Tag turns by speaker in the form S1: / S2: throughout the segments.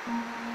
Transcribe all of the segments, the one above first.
S1: This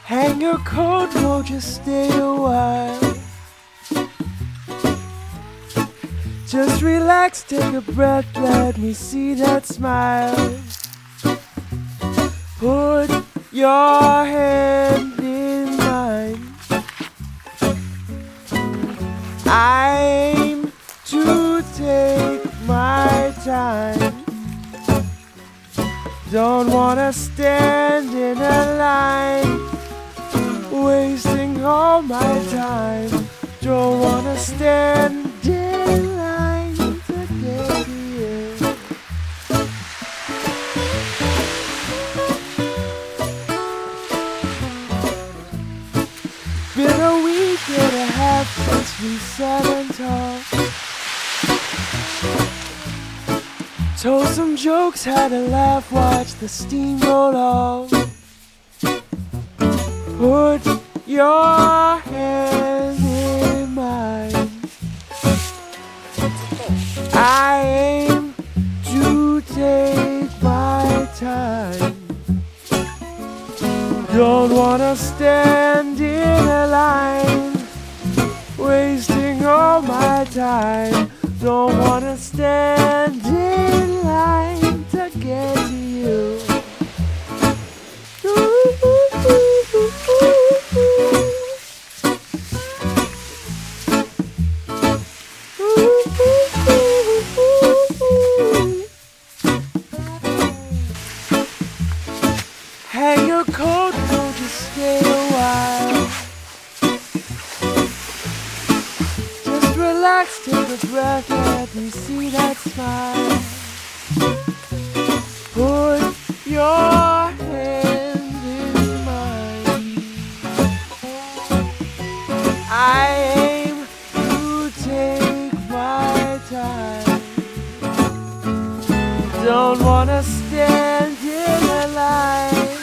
S1: Hang your coat, won't just stay a while. Just relax, take a breath, let me see that smile. Put your hand in mine. I'm to take my time. Don't wanna stand in a line, wasting all my time. Don't wanna stand in line to get to you. Been a week and a half since we sat and talked. Told some jokes, had a laugh, watched the steam roll off. Put your hand in mine. I aim to take my time. Don't wanna stand in a line, wasting all my time. Don't wanna stand in line to get to you. Hang your coat, don't just stay a while. Just relax, take a breath, let me see that smile. Put your hand in mine. I aim to take my time. Don't wanna stand in a line,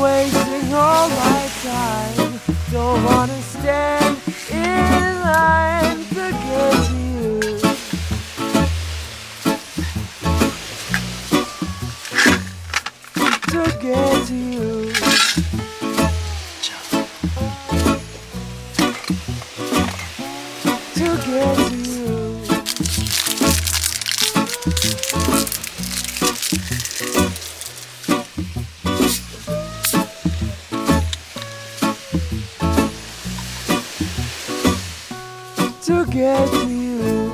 S1: wasting all my time. Don't wanna stand in line to get to you. To get to you. To get to you. To get to you.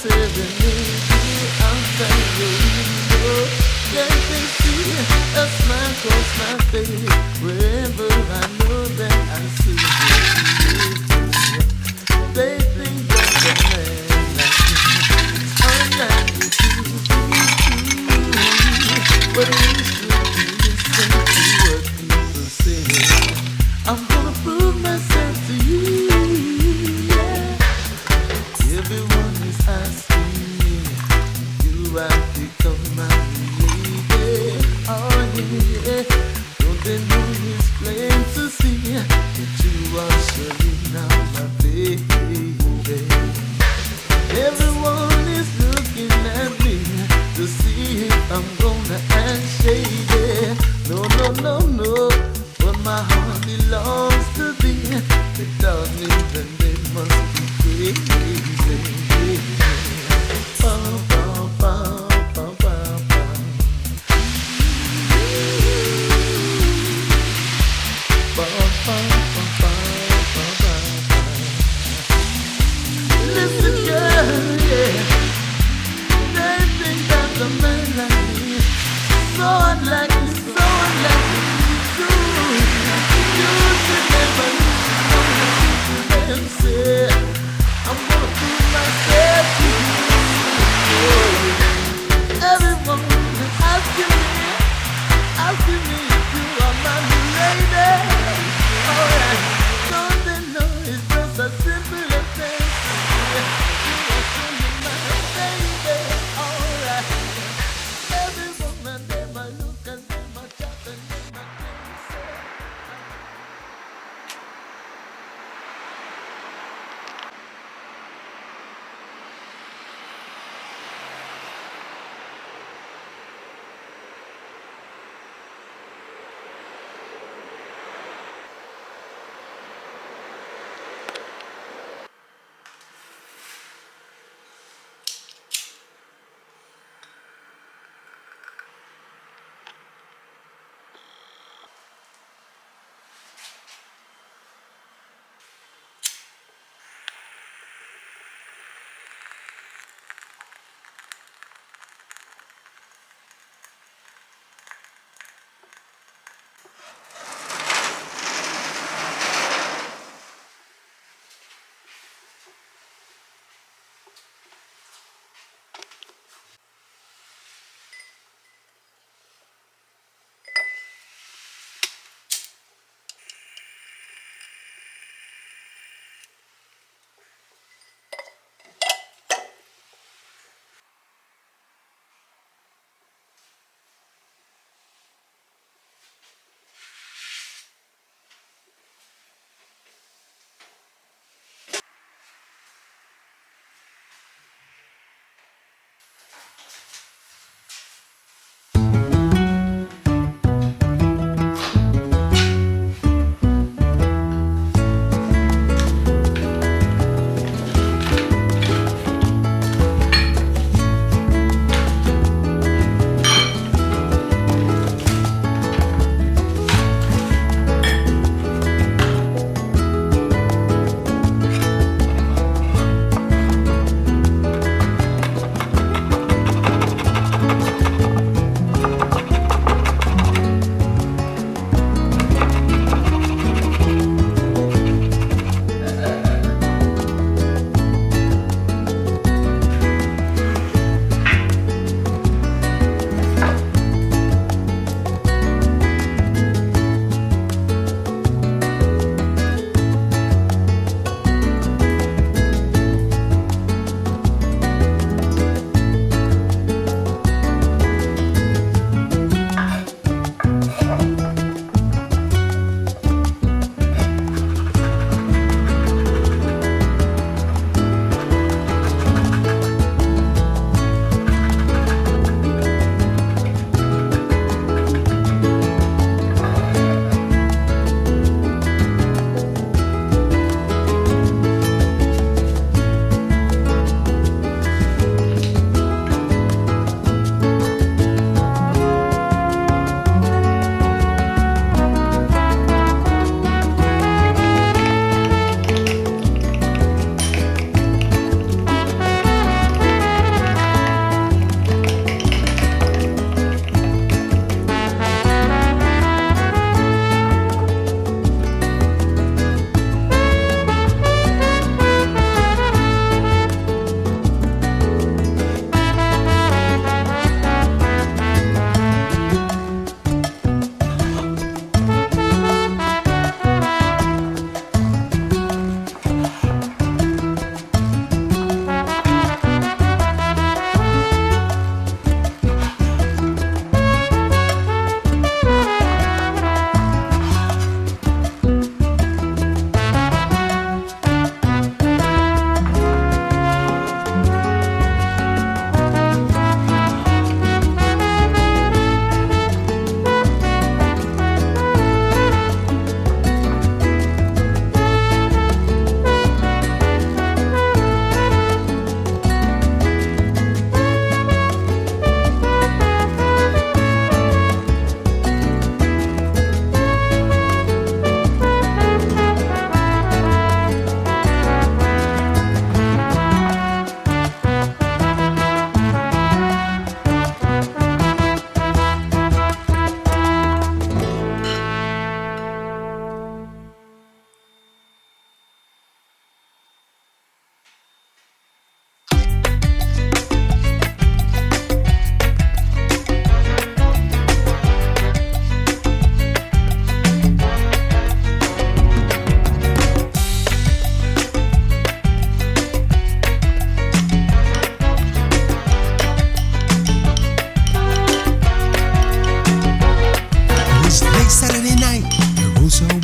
S1: serenade you outside your window. Let me see a smile cross my face wherever I know that I see you. They think that a man like me is unlikely to be true, but we should listen to what people say. I'm gonna prove myself to you. Yeah. Everyone is asking me, do I become my lady? Oh yeah. Don't they know it's plain to see that you are surely now my baby? Everyone is looking at me to see if I'm gonna act shady. No, no, no, no. But my heart belongs to thee. Without me, then they must be crazy. Bow, bow, bow, bow, bow, bow. Bow, bow, bow, bow, bow, bow. Listen, girl, yeah. They think that a man like me is so unlikely, so unlikely. You should never listen to them say, I'm gonna prove myself to you. Everyone is asking me if you are my new lady. Alright, don't they know it's just as simple as that? You are surely my baby. Alright, everyone and they might look and they might chat and they might say.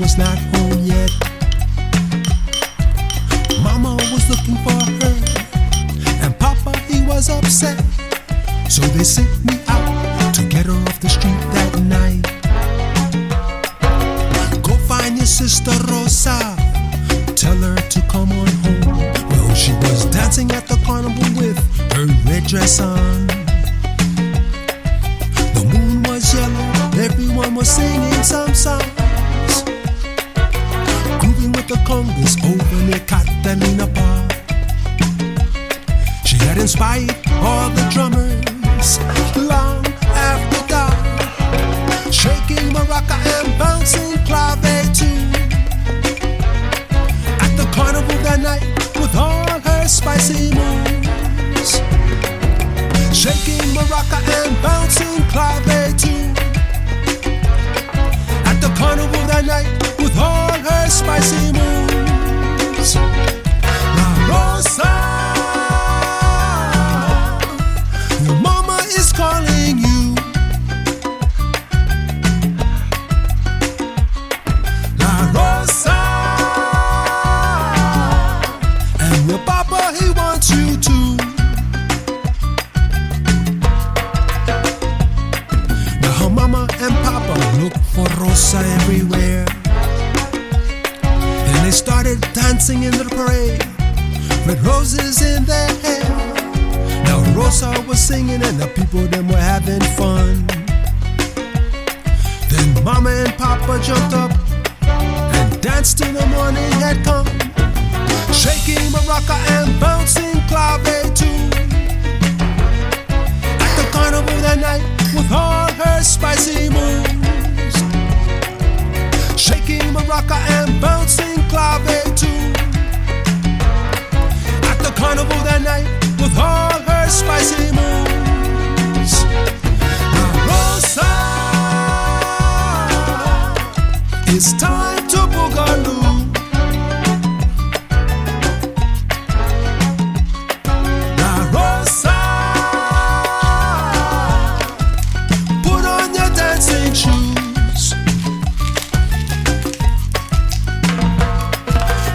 S2: was not home yet. Mama was looking for her, and Papa, he was upset. So they sent me out to get her off the street that night. Go find your sister Rosa, tell her to come on home. Well, she was dancing at the carnival with her red dress on. The moon was yellow, everyone was singing some songs, grooving with the congas over near Catalina Park. She had inspired all the drummers long after dark, shaking maraca and bouncing clave too. At the carnival that night with all her spicy moves, shaking maraca and bouncing clave too. At the carnival that night with all her spicy moves. La Rosa, your mama is calling you. La Rosa, and your papa, he wants you too. Now her mama and papa look for Rosa everywhere. Then they started dancing in the parade with roses in their hair. Now Rosa was singing and the people them were having fun. Then Mama and Papa jumped up and danced till the morning had come, shaking maraca and bouncing clave too. At the carnival that night with all her spicy moves, shaking maraca and bouncing clave too. At the carnival that night with all her spicy moves. Now Rosa, it's time to boogaloo. Now Rosa, put on your dancing shoes.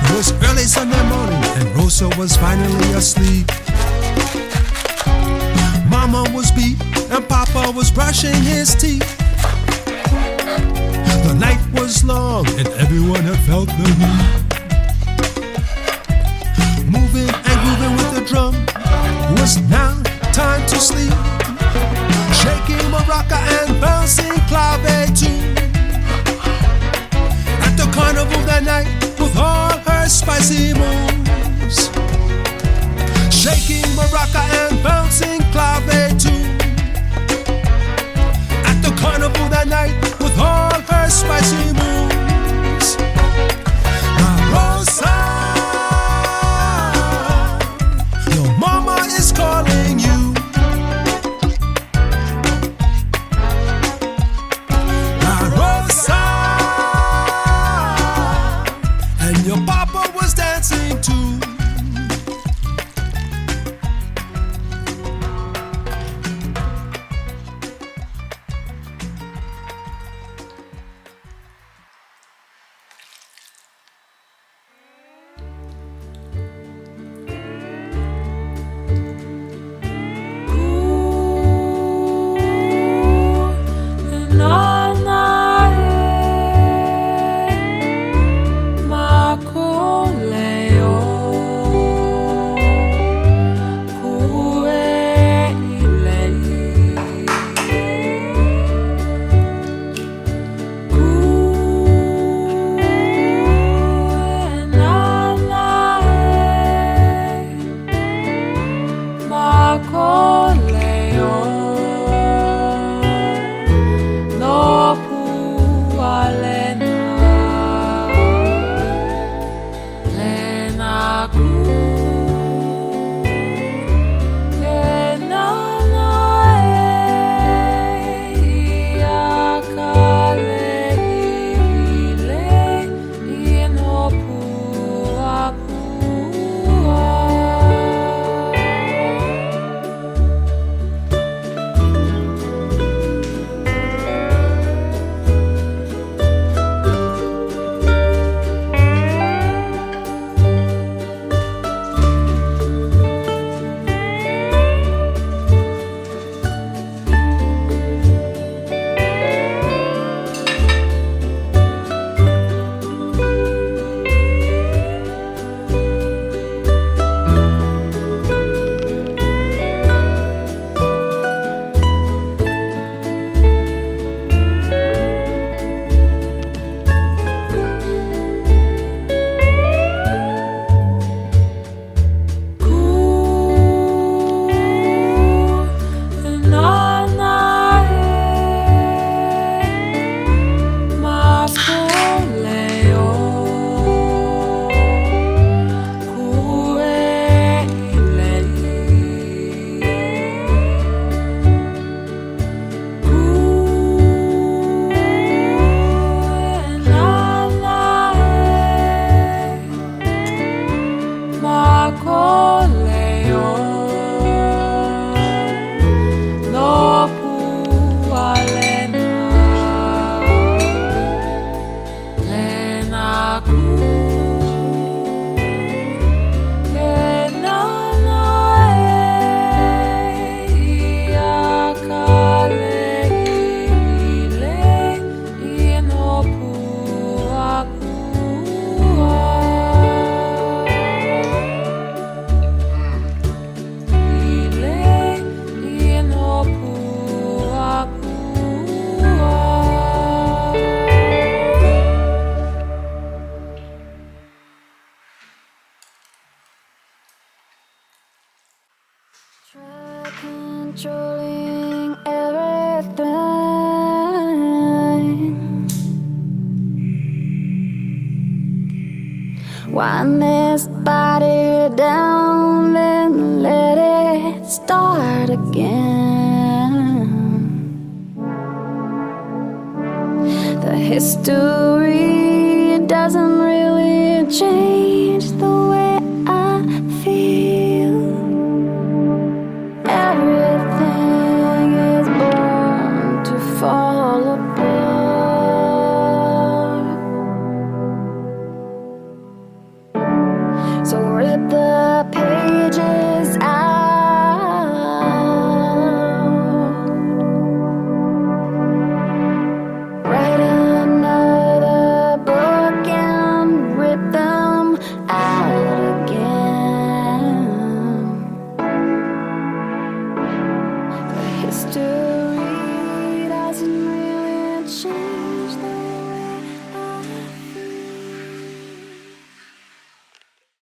S2: It was early Sunday morning and Rosa was finally asleep. Mama was beat and Papa was brushing his teeth. The night was long and everyone had felt the heat. Moving and grooving with the drum, it was now time to sleep. Shaking maraca and bouncing clave too. At the carnival that night with all her spicy moves, shaking maraca and bouncing clave too. At the carnival that night with all her spicy moves. Now Rosa, your mama is calling you. Now Rosa, and your papa was dancing too.
S3: Wind this body down, then let it start again. The history doesn't really change the way I feel. Everything is born to fall apart. So rip the pages out, write another book and rip them out again. The history